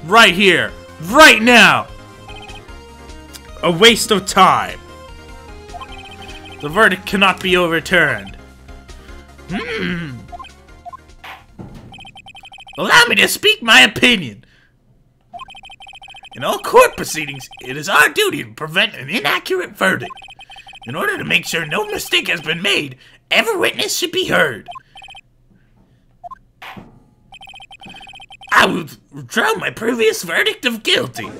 Right here. Right now. A waste of time. The verdict cannot be overturned. Allow me to speak my opinion. In all court proceedings, it is our duty to prevent an inaccurate verdict. In order to make sure no mistake has been made, every witness should be heard. I will withdraw my previous verdict of guilty.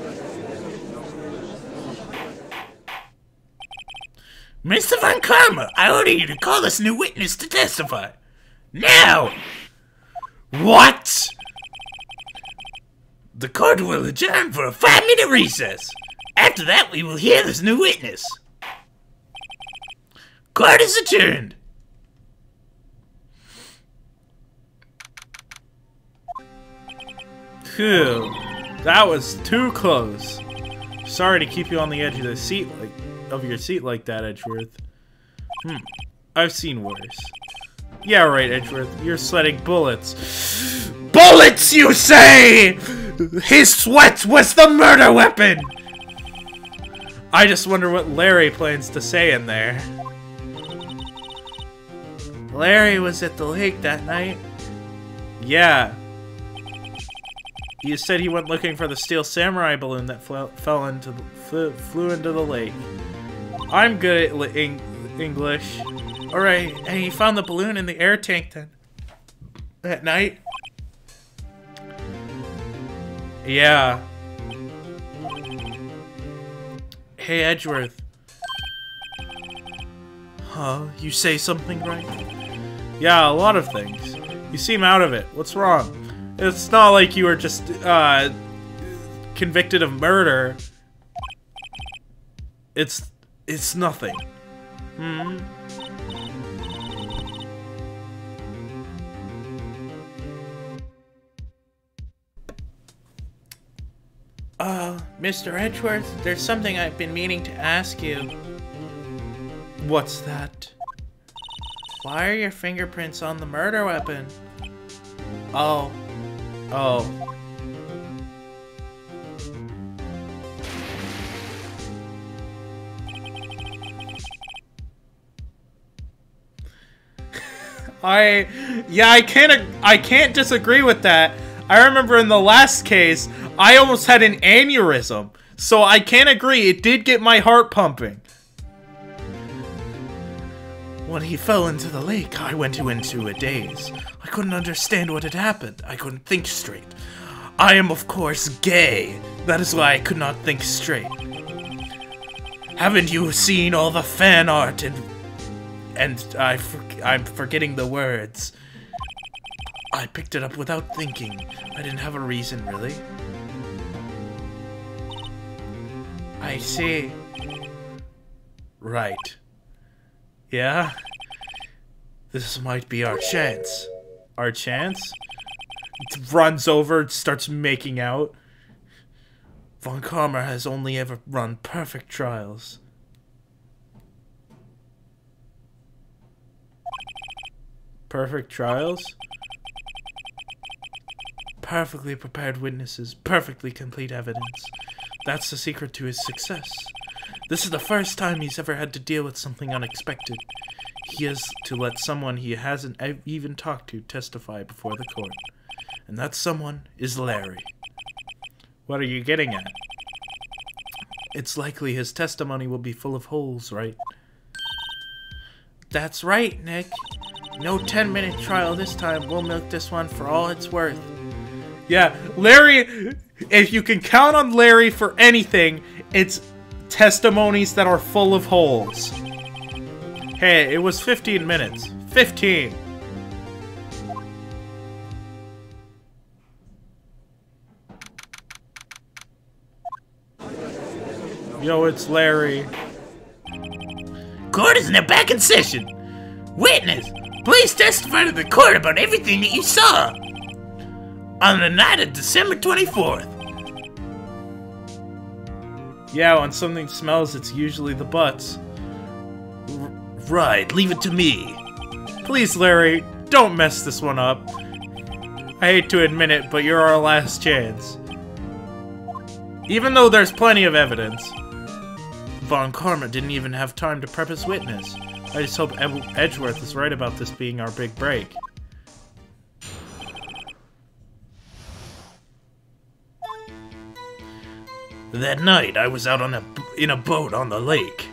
Mr. Von Karma, I order you to call this new witness to testify. Now! What? The court will adjourn for a 5-minute recess. After that, we will hear this new witness. Court is adjourned. Phew. That was too close. Sorry to keep you on the edge of the seat your seat like that, Edgeworth. I've seen worse. Yeah, right, Edgeworth. You're sweating bullets. Bullets, you say? His sweat was the murder weapon! I just wonder what Larry plans to say in there. Larry was at the lake that night. Yeah. He said he went looking for the steel samurai balloon that flew into the lake. I'm good at English. Alright, and he found the balloon in the air tank then. That night? Yeah. Hey, Edgeworth. Huh? You say something right? Yeah, a lot of things. You seem out of it. What's wrong? It's not like you were just, convicted of murder. It's nothing. Mr. Edgeworth, there's something I've been meaning to ask you. What's that? Why are your fingerprints on the murder weapon? Oh. I can't disagree with that. I remember in the last case, I almost had an aneurysm. So I can't agree, it did get my heart pumping. When he fell into the lake, I went into a daze. I couldn't understand what had happened. I couldn't think straight. I am, of course, gay. That is why I could not think straight. Haven't you seen all the fan art and I'm forgetting the words. I picked it up without thinking. I didn't have a reason, really. I see. Right. Yeah? This might be our chance. Our chance? It runs over, starts making out. Von Karma has only ever run perfect trials. Perfect trials? Perfectly prepared witnesses, perfectly complete evidence. That's the secret to his success. This is the first time he's ever had to deal with something unexpected. He has to let someone he hasn't even talked to testify before the court. And that someone is Larry. What are you getting at? It's likely his testimony will be full of holes, right? That's right, Nick. No 10-minute trial this time. We'll milk this one for all it's worth. Yeah, Larry, if you can count on Larry for anything, it's testimonies that are full of holes. Hey, it was 15 minutes. 15! Yo, it's Larry. Court is now back in session. Witness, please testify to the court about everything that you saw on the night of December 24th. Yeah, when something smells, it's usually the butts. Right, leave it to me. Please, Larry, don't mess this one up. I hate to admit it, but you're our last chance. Even though there's plenty of evidence. Von Karma didn't even have time to prep his witness. I just hope Edgeworth is right about this being our big break. That night, I was out in a boat on the lake.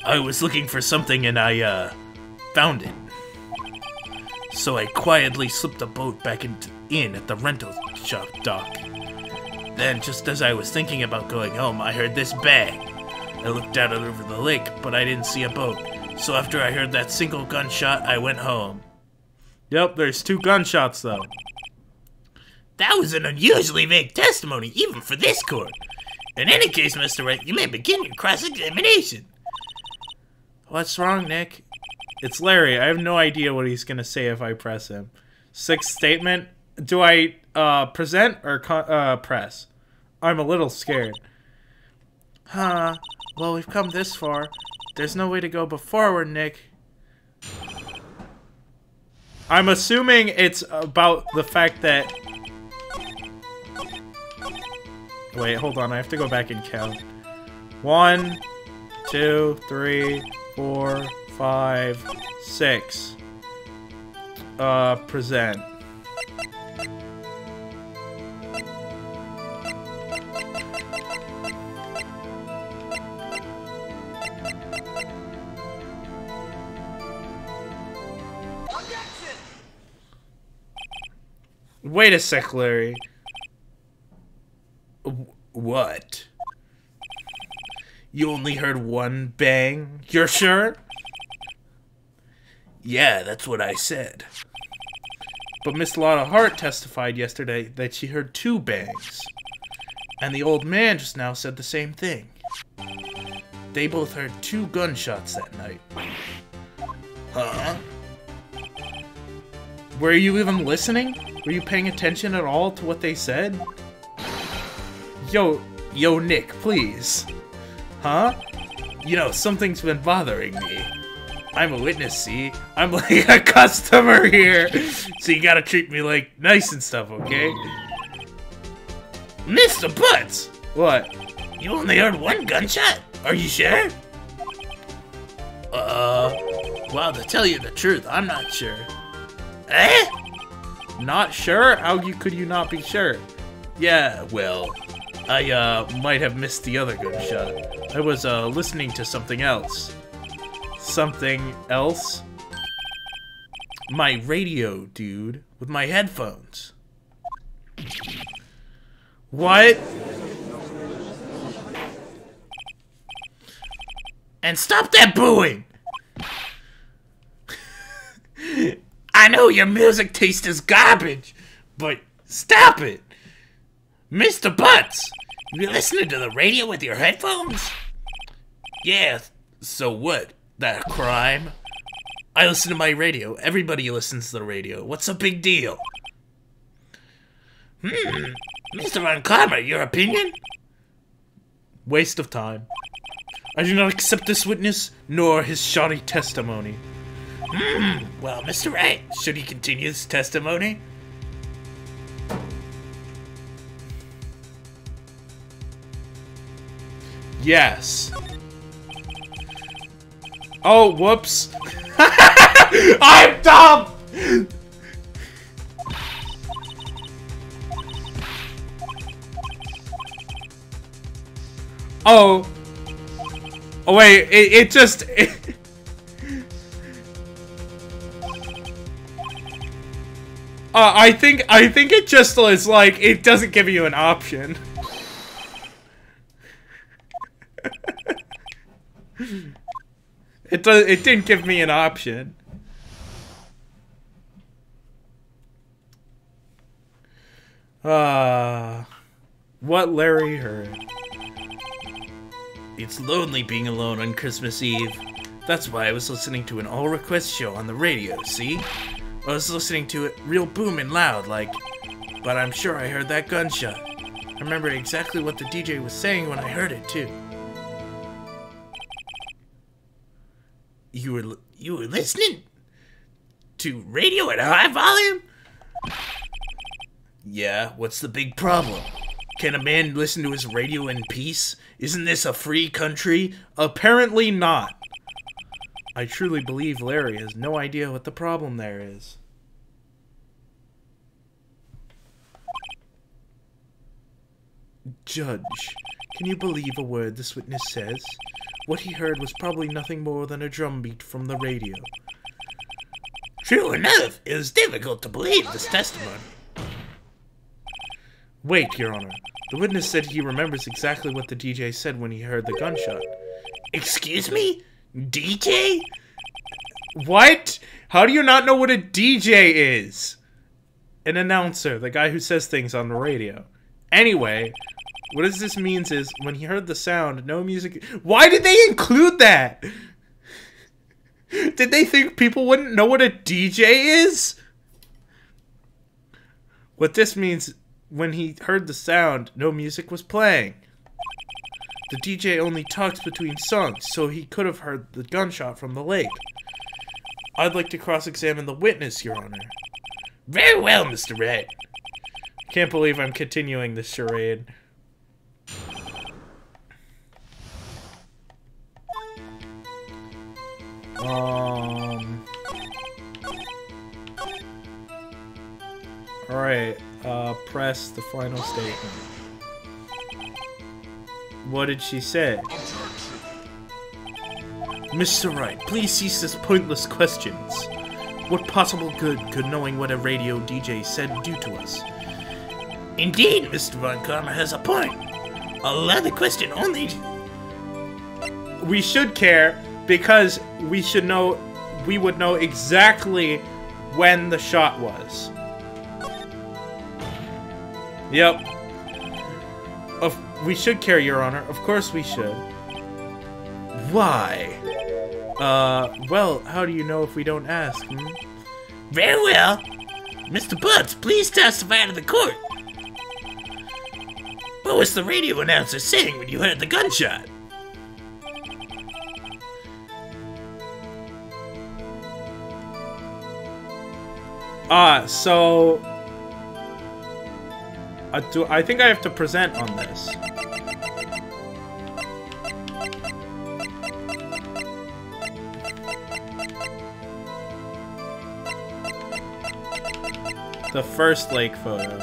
I was looking for something and I, found it. So I quietly slipped the boat back in at the rental shop dock. Then, just as I was thinking about going home, I heard this bang. I looked out over the lake, but I didn't see a boat. So after I heard that single gunshot, I went home. Yep, there's 2 gunshots, though. That was an unusually vague testimony, even for this court. In any case, Mr. Wright, you may begin your cross-examination. What's wrong, Nick? It's Larry. I have no idea what he's gonna say if I press him. 6th statement. Do I present or press? I'm a little scared. Huh. Well, we've come this far. There's no way to go but forward, Nick. I'm assuming it's about the fact that... Wait, hold on. I have to go back and count. 1, 2, 3, 4, 5, 6. Present. Wait a sec, Larry. What? You only heard 1 bang? You're sure? Yeah, that's what I said. But Miss Lotta Hart testified yesterday that she heard 2 bangs. And the old man just now said the same thing. They both heard 2 gunshots that night. Huh? Were you even listening? Were you paying attention at all to what they said? Yo, Nick, please. Huh? You know, something's been bothering me. I'm a witness, see? I'm like a customer here. So you gotta treat me like nice and stuff, okay? Mr. Butts! What? You only heard 1 gunshot? Are you sure? Well, to tell you the truth, I'm not sure. Eh? Not sure? How could you not be sure? Yeah, well, I, might have missed the other gunshot. I was, listening to something else. Something else? My radio, dude. With my headphones. What? And stop that booing! I know your music taste is garbage, but stop it! Mr. Butts, you listening to the radio with your headphones? Yeah, so what? That a crime? I listen to my radio. Everybody listens to the radio. What's the big deal? Mr. Von Karma, your opinion? Waste of time. I do not accept this witness, nor his shoddy testimony. Well, Mr. Wright, should he continue his testimony? Yes. Oh, whoops. I'm dumb! Oh. Oh, wait, it just... I think it just is like, it doesn't give you an option. It didn't give me an option. What Larry heard. It's lonely being alone on Christmas Eve. That's why I was listening to an all-request show on the radio, see? I was listening to it real booming loud, like, but I'm sure I heard that gunshot. I remember exactly what the DJ was saying when I heard it, too. You were listening to radio at high volume? Yeah, what's the big problem? Can a man listen to his radio in peace? Isn't this a free country? Apparently not. I truly believe Larry has no idea what the problem there is. Judge, can you believe a word this witness says? What he heard was probably nothing more than a drum beat from the radio. True enough, it is difficult to believe this testimony. Wait, Your Honor. The witness said he remembers exactly what the DJ said when he heard the gunshot. Excuse me? DJ? What? How do you not know what a DJ is? An announcer, the guy who says things on the radio. Anyway, what this means is, when he heard the sound, no music... Why did they include that? Did they think people wouldn't know what a DJ is? What this means, when he heard the sound, no music was playing. The DJ only talks between songs, so he could have heard the gunshot from the lake. I'd like to cross-examine the witness, Your Honor. Very well, Mr. Red. Can't believe I'm continuing this charade. Alright, press the final statement. What did she say? Mr. Wright, please cease this pointless questions. What possible good could knowing what a radio DJ said do to us? Indeed, Mr. Von Karma has a point. Allow the question only. We should care, because we should know, we would know exactly when the shot was. Yep. We should care, Your Honor. Of course we should. Why? Well, how do you know if we don't ask, hmm? Very well. Mr. Butts, please testify to the court. What was the radio announcer saying when you heard the gunshot? So... I think I have to present on this. The first lake photo.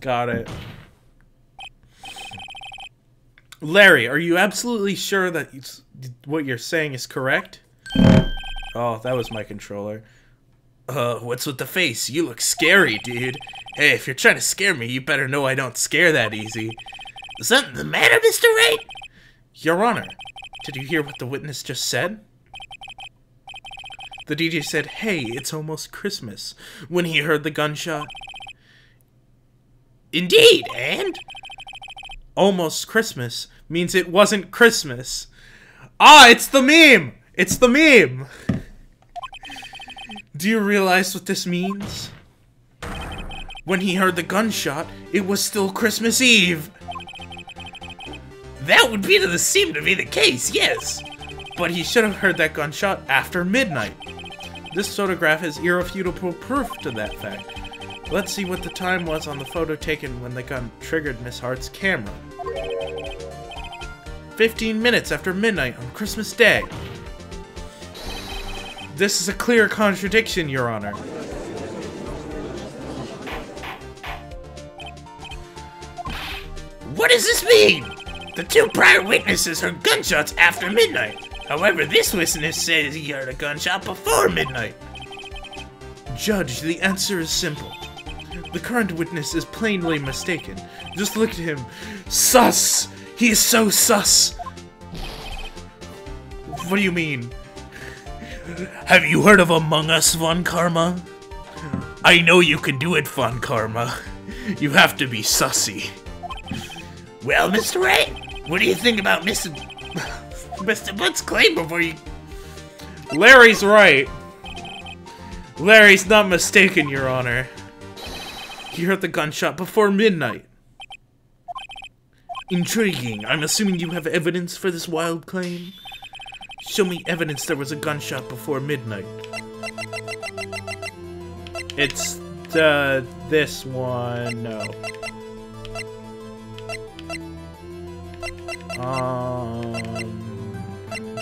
Got it. Larry, are you absolutely sure that what you're saying is correct? Oh, that was my controller. What's with the face? You look scary, dude. Hey, if you're trying to scare me, you better know I don't scare that easy. Is something the matter, Mr. Wright? Your Honor, did you hear what the witness just said? The DJ said, "Hey, it's almost Christmas," when he heard the gunshot. Indeed, and? Almost Christmas means it wasn't Christmas. Ah, it's the meme! It's the meme! Do you realize what this means? When he heard the gunshot, it was still Christmas Eve. That would seem to be the case, yes. But he should have heard that gunshot after midnight. This photograph is irrefutable proof to that fact. Let's see what the time was on the photo taken when the gun triggered Miss Hart's camera. 15 minutes after midnight on Christmas Day. This is a clear contradiction, Your Honor. What does this mean? The two prior witnesses heard gunshots after midnight. However, this witness says he heard a gunshot before midnight. Judge, the answer is simple. The current witness is plainly mistaken. Just look at him. Sus! He is so sus! What do you mean? Have you heard of Among Us, Von Karma? I know you can do it, Von Karma. You have to be sussy. Well, Mr. Wright, what do you think about Mr. Butts' claim before you... Larry's right. Larry's not mistaken, Your Honor. He heard the gunshot before midnight. Intriguing. I'm assuming you have evidence for this wild claim? Show me evidence there was a gunshot before midnight. It's this one, no.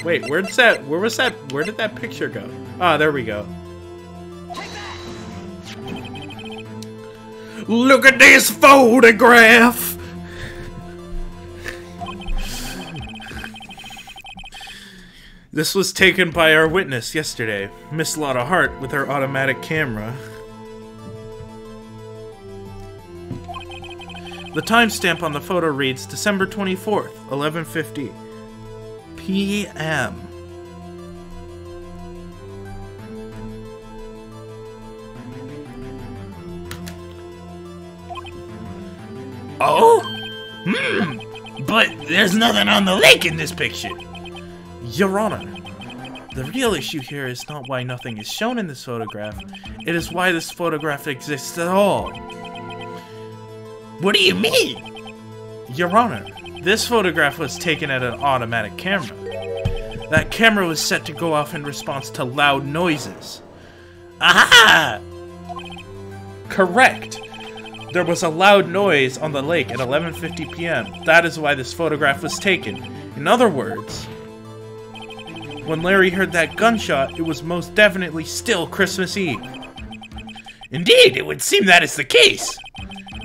Wait, where was that picture go? Ah, there we go. Look at this photograph! This was taken by our witness yesterday, Miss Lotta Hart, with her automatic camera. The timestamp on the photo reads December 24th, 11:50 p.m. Oh? But there's nothing on the lake in this picture. Your Honor, the real issue here is not why nothing is shown in this photograph, it is why this photograph exists at all. What do you mean? Your Honor, this photograph was taken at an automatic camera. That camera was set to go off in response to loud noises. Aha! Correct. There was a loud noise on the lake at 11:50 p.m. That is why this photograph was taken. In other words, when Larry heard that gunshot, it was most definitely still Christmas Eve. Indeed, it would seem that is the case.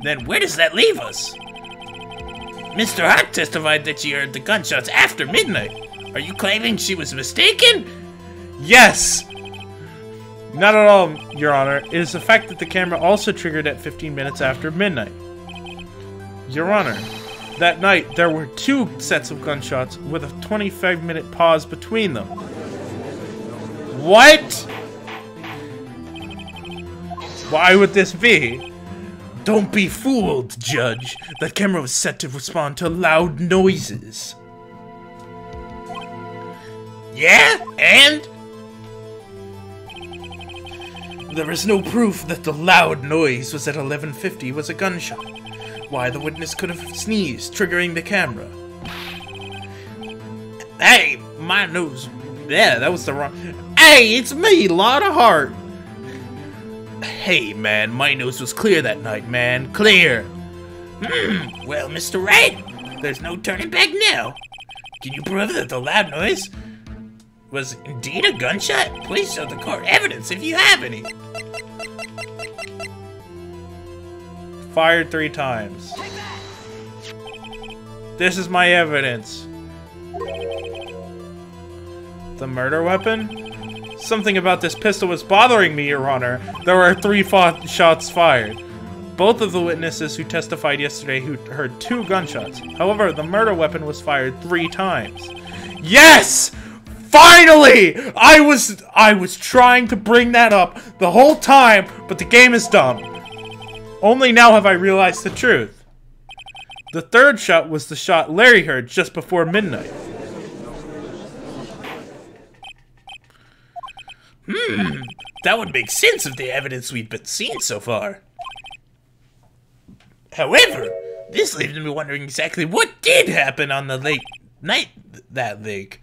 Then where does that leave us? Mr. Hart testified that she heard the gunshots after midnight. Are you claiming she was mistaken? Yes! Not at all, Your Honor. It is the fact that the camera also triggered at 15 minutes after midnight. Your Honor, that night there were 2 sets of gunshots with a 25-minute pause between them. What? Why would this be? Don't be fooled, Judge. That camera was set to respond to loud noises. Yeah? And? There is no proof that the loud noise was at 11:50 was a gunshot. Why, the witness could have sneezed, triggering the camera. Hey, my nose. Yeah, that was the wrong... Hey, it's me, Lotta Hart! Hey, man, my nose was clear that night, man. Clear. Well, Mr. Wright, there's no turning back now. Can you prove that the loud noise was indeed a gunshot? Please show the court evidence if you have any. Fired 3 times. This is my evidence. The murder weapon? Something about this pistol was bothering me, Your Honor. There were 3 shots fired. Both of the witnesses who testified yesterday who heard 2 gunshots. However, the murder weapon was fired 3 times. Yes! Finally! I was trying to bring that up the whole time, but the game is dumb. Only now have I realized the truth. The 3rd shot was the shot Larry heard just before midnight. That would make sense of the evidence we've been seeing so far. However, this leaves me wondering exactly what did happen on the that lake.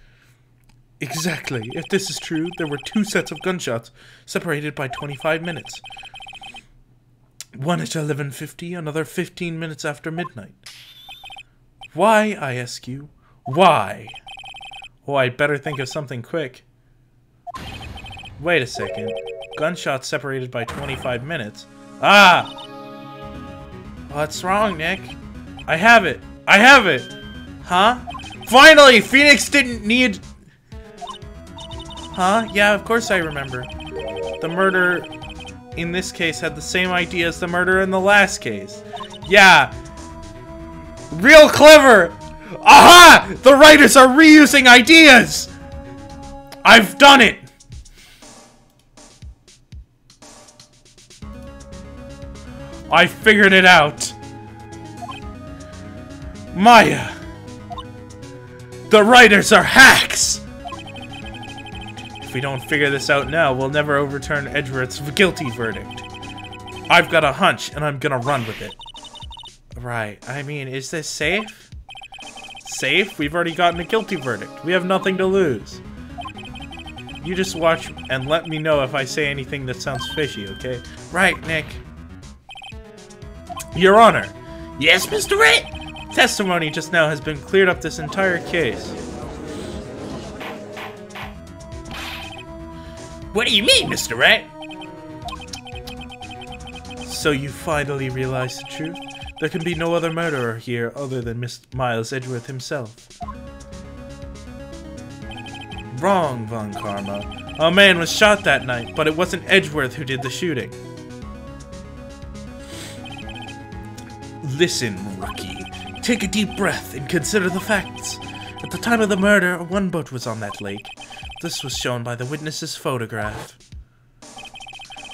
Exactly. If this is true, there were 2 sets of gunshots, separated by 25 minutes. One at 11:50, another 15 minutes after midnight. Why, I ask you? Why? Oh, I'd better think of something quick. Wait a second. Gunshots separated by 25 minutes. Ah! What's wrong, Nick? I have it! I have it! Huh? Finally! Phoenix didn't need... Huh? Yeah, of course I remember. The murder in this case had the same idea as the murder in the last case. Yeah! Real clever! Aha! The writers are reusing ideas! I've done it! I figured it out. Maya! The writers are hacks! If we don't figure this out now, we'll never overturn Edgeworth's guilty verdict. I've got a hunch, and I'm gonna run with it. Right, I mean, is this safe? Safe? We've already gotten a guilty verdict. We have nothing to lose. You just watch and let me know if I say anything that sounds fishy, okay? Right, Nick. Your Honor, Yes, Mr. Rat? testimony just now has been cleared up this entire case. What do you mean, Mr. Rat? So you finally realize the truth? There can be no other murderer here other than Miles Edgeworth himself. Wrong, Von Karma. A man was shot that night, but it wasn't Edgeworth who did the shooting. Listen, rookie. Take a deep breath and consider the facts. At the time of the murder, one boat was on that lake. This was shown by the witness's photograph.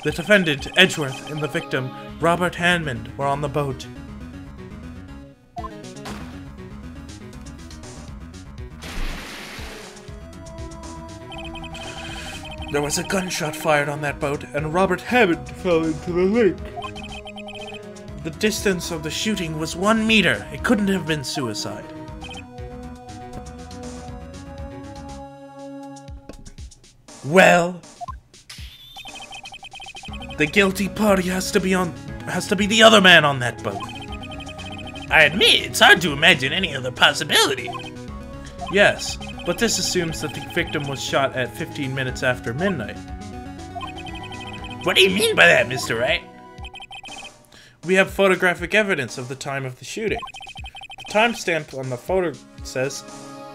The defendant, Edgeworth, and the victim, Robert Hammond, were on the boat. There was a gunshot fired on that boat, and Robert Hammond fell into the lake. The distance of the shooting was 1 meter. It couldn't have been suicide. Well, the guilty party has to be the other man on that boat. I admit, it's hard to imagine any other possibility. Yes, but this assumes that the victim was shot at 15 minutes after midnight. What do you mean by that, Mr. Wright? We have photographic evidence of the time of the shooting. The timestamp on the photo says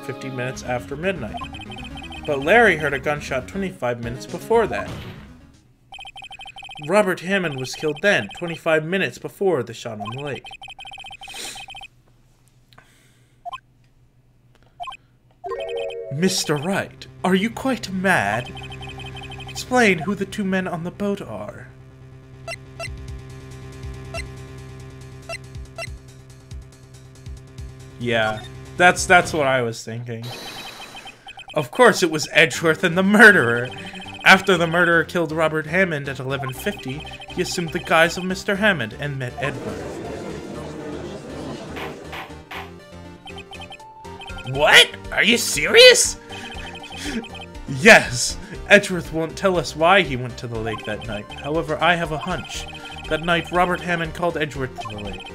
15 minutes after midnight. But Larry heard a gunshot 25 minutes before that. Robert Hammond was killed then, 25 minutes before the shot on the lake. Mr. Wright, are you quite mad? Explain who the two men on the boat are. Yeah, that's what I was thinking. Of course it was Edgeworth and the murderer. After the murderer killed Robert Hammond at 11:50, he assumed the guise of Mr. Hammond and met Edgeworth. What? Are you serious? Yes! Edgeworth won't tell us why he went to the lake that night. However, I have a hunch. That night, Robert Hammond called Edgeworth to the lake.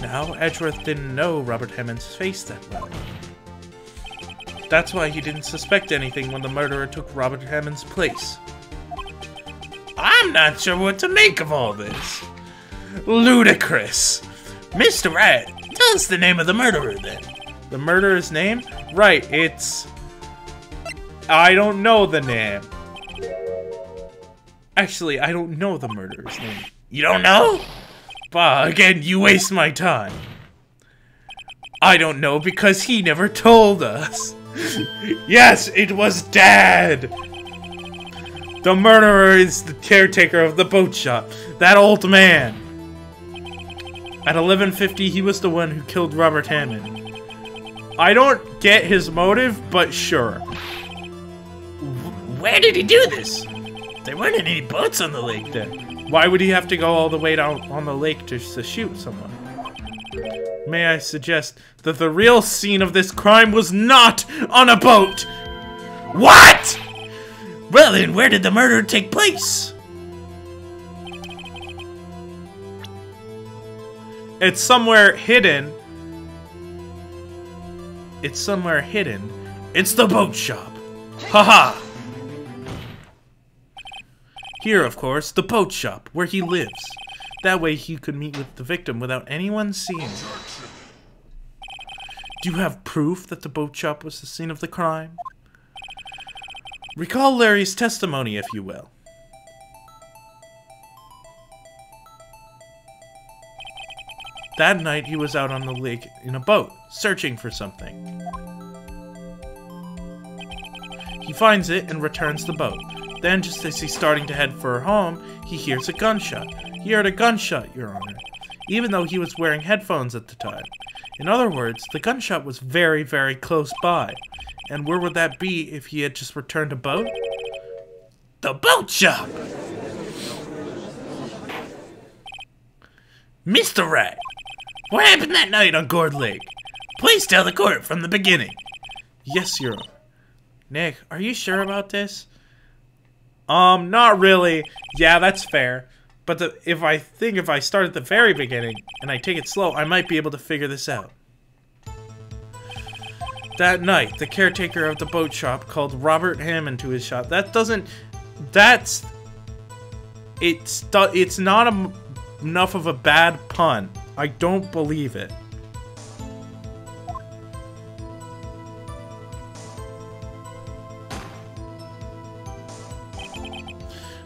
Now, Edgeworth didn't know Robert Hammond's face that well. That's why he didn't suspect anything when the murderer took Robert Hammond's place. I'm not sure what to make of all this. Ludicrous. Mr. Rat, tell us the name of the murderer then. The murderer's name? Right, it's... I don't know the name. Actually, I don't know the murderer's name. You don't know? Bah, again, you waste my time. I don't know because he never told us. Yes, it was Dad! The murderer is the caretaker of the boat shop. That old man. At 11:50, he was the one who killed Robert Hammond. I don't get his motive, but sure. Where did he do this? There weren't any boats on the lake then. Why would he have to go all the way down on the lake to shoot someone? May I suggest that the real scene of this crime was not on a boat? What? Well then, where did the murder take place? It's somewhere hidden. It's somewhere hidden. It's the boat shop. Haha! Here, of course, the boat shop, where he lives. That way he could meet with the victim without anyone seeing it. Do you have proof that the boat shop was the scene of the crime? Recall Larry's testimony, if you will. That night he was out on the lake in a boat, searching for something. He finds it and returns the boat. Then, just as he's starting to head for home, he hears a gunshot. He heard a gunshot, Your Honor, even though he was wearing headphones at the time. In other words, the gunshot was very, very close by. And where would that be if he had just returned a boat? The boat shop! Mr. Rat, what happened that night on Gourd Lake? Please tell the court from the beginning. Yes, Your Honor. Nick, are you sure about this? Not really. Yeah, that's fair. But if I start at the very beginning and I take it slow, I might be able to figure this out. That night, the caretaker of the boat shop called Robert Hammond to his shop. It's not enough of a bad pun. I don't believe it.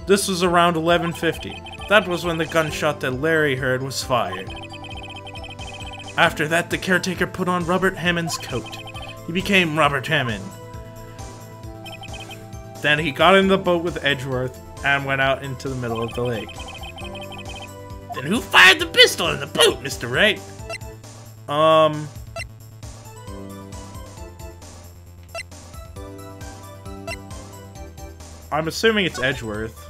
This was around 11:50. That was when the gunshot that Larry heard was fired. After that, the caretaker put on Robert Hammond's coat. He became Robert Hammond. Then he got in the boat with Edgeworth and went out into the middle of the lake. Then who fired the pistol in the boat, Mr. Wright? I'm assuming it's Edgeworth.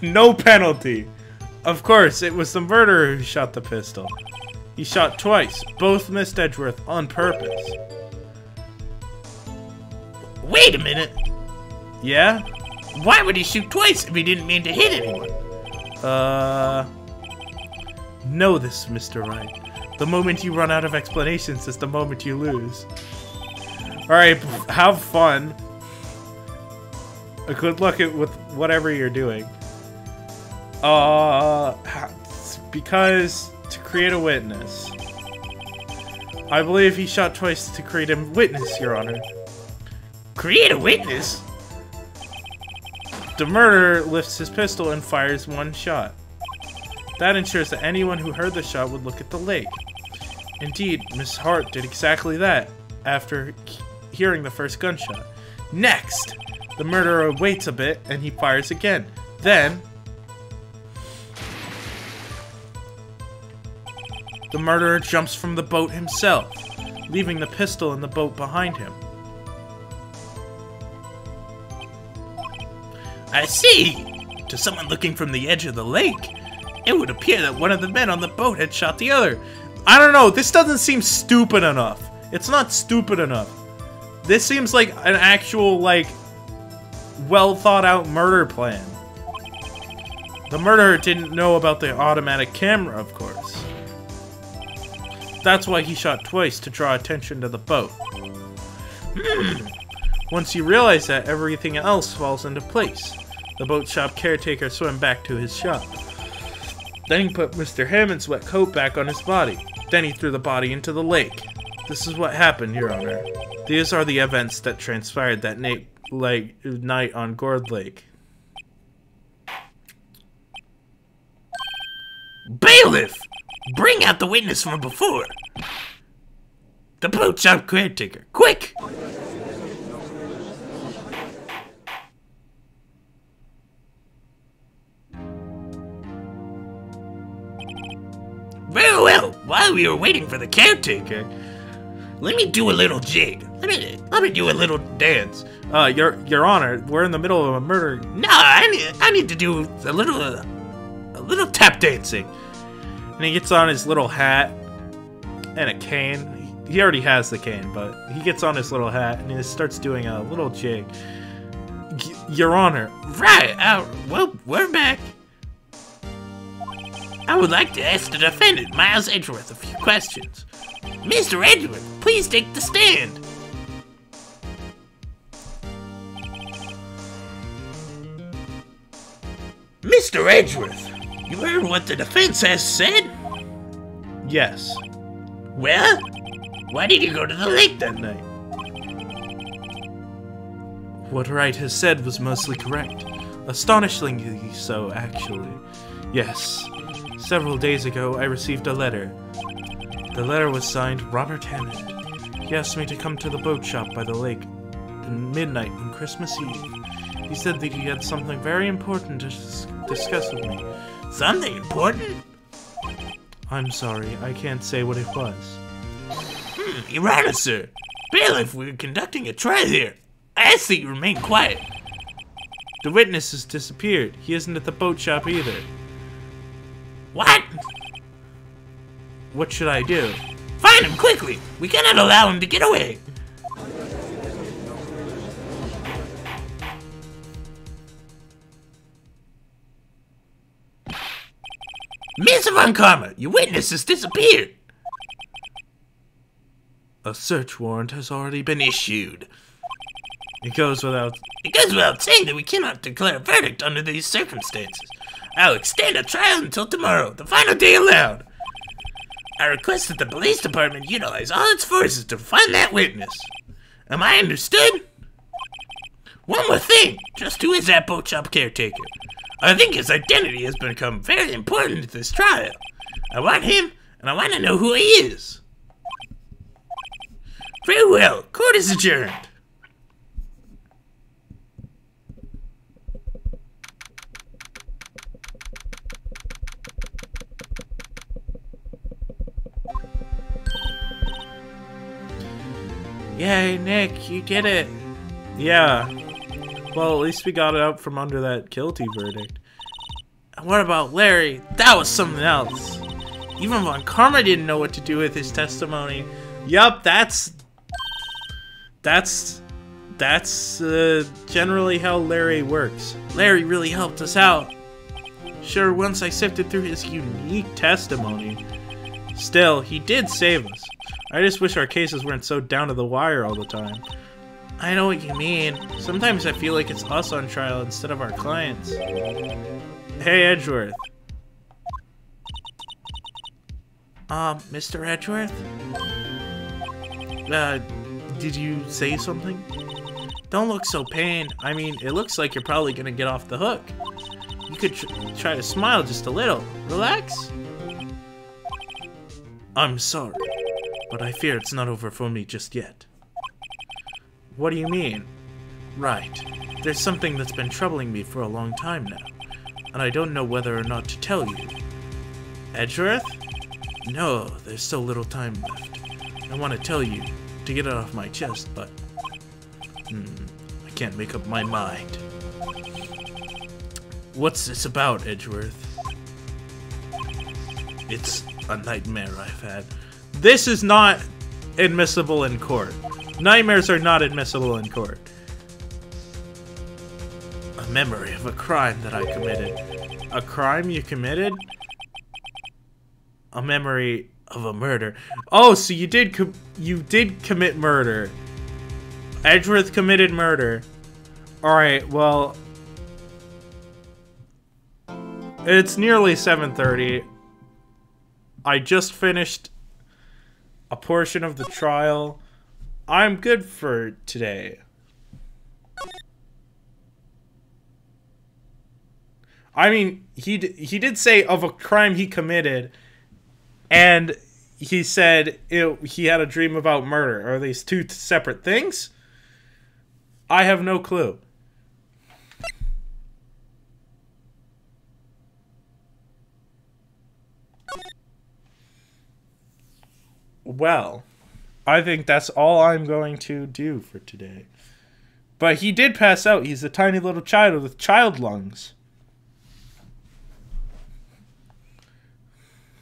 No penalty. Of course, it was the murderer who shot the pistol. He shot twice. Both missed Edgeworth on purpose. Wait a minute. Yeah? Why would he shoot twice if he didn't mean to hit anyone? Know this, Mr. Wright. The moment you run out of explanations is the moment you lose. Alright, have fun. Good luck with whatever you're doing. Because to create a witness. I believe he shot twice to create a witness, Your Honor. Create a witness? The murderer lifts his pistol and fires one shot. That ensures that anyone who heard the shot would look at the lake. Indeed, Miss Hart did exactly that after hearing the first gunshot. Next, the murderer waits a bit and he fires again. Then, the murderer jumps from the boat himself, leaving the pistol in the boat behind him. I see! To someone looking from the edge of the lake, it would appear that one of the men on the boat had shot the other. I don't know, this doesn't seem stupid enough. It's not stupid enough. This seems like an actual, like, well thought out murder plan. The murderer didn't know about the automatic camera, of course. That's why he shot twice, to draw attention to the boat. Once you realize that, everything else falls into place. The boat shop caretaker swam back to his shop. Then he put Mr. Hammond's wet coat back on his body. Then he threw the body into the lake. This is what happened, Your Honor. These are the events that transpired that night on Gourd Lake. Bailiff! Bring out the witness from before! The boat shop caretaker, quick! Very well, while we were waiting for the caretaker, let me do a little jig. Let me do a little dance. Your Honor, we're in the middle of a murder. No, I need to do a little tap dancing. And he gets on his little hat and a cane. He already has the cane, but he gets on his little hat and he starts doing a little jig. Your Honor. Right, well, we're back. I would like to ask the defendant, Miles Edgeworth, a few questions. Mr. Edgeworth, please take the stand. Mr. Edgeworth, you heard what the defense has said? Yes. Well, why did you go to the lake that night? What Wright has said was mostly correct. Astonishingly so, actually. Yes. Several days ago, I received a letter. The letter was signed Robert Hammond. He asked me to come to the boat shop by the lake at midnight on Christmas Eve. He said that he had something very important to discuss with me. Something important? I'm sorry, I can't say what it was. Your Honor, sir. Bailiff, we're conducting a trial here. I ask that you remain quiet. The witness has disappeared. He isn't at the boat shop either. What? What should I do? Find him quickly! We cannot allow him to get away! Mr. Von Karma, your witness has disappeared! A search warrant has already been issued. It goes without saying that we cannot declare a verdict under these circumstances. I'll extend a trial until tomorrow, the final day allowed. I request that the police department utilize all its forces to find that witness. Am I understood? One more thing. Just who is that boat shop caretaker? I think his identity has become very important to this trial. I want him, and I want to know who he is. Very well. Court is adjourned. Yay, Nick, you did it. Yeah. Well, at least we got it out from under that guilty verdict. And what about Larry? That was something else. Even Von Karma didn't know what to do with his testimony. Yup, that's generally how Larry works. Larry really helped us out. Sure, once I sifted through his unique testimony. Still, he did save us. I just wish our cases weren't so down to the wire all the time. I know what you mean. Sometimes I feel like it's us on trial instead of our clients. Hey, Edgeworth. Mr. Edgeworth? Did you say something? Don't look so pained. I mean, it looks like you're probably gonna get off the hook. You could try to smile just a little. Relax. I'm sorry, but I fear it's not over for me just yet. What do you mean? Right. There's something that's been troubling me for a long time now, and I don't know whether or not to tell you. Edgeworth? No, there's so little time left. I want to tell you, to get it off my chest, but... I can't make up my mind. What's this about, Edgeworth? It's a nightmare I've had. This is not admissible in court. Nightmares are not admissible in court. A memory of a crime that I committed. A crime you committed? A memory of a murder. Oh, so you did commit murder. Edgeworth committed murder. Alright, well... It's nearly 7:30. I just finished a portion of the trial. I'm good for today. I mean, he did say of a crime he committed, and he said he had a dream about murder. Are these two separate things? I have no clue. Well, I think that's all I'm going to do for today. But he did pass out. He's a tiny little child with child lungs.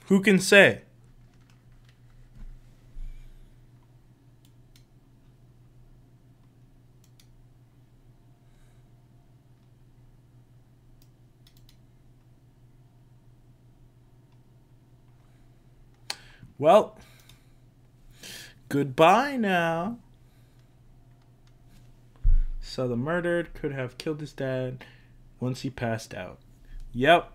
Who can say? Well, goodbye now. So the murdered could have killed his dad once he passed out. Yep.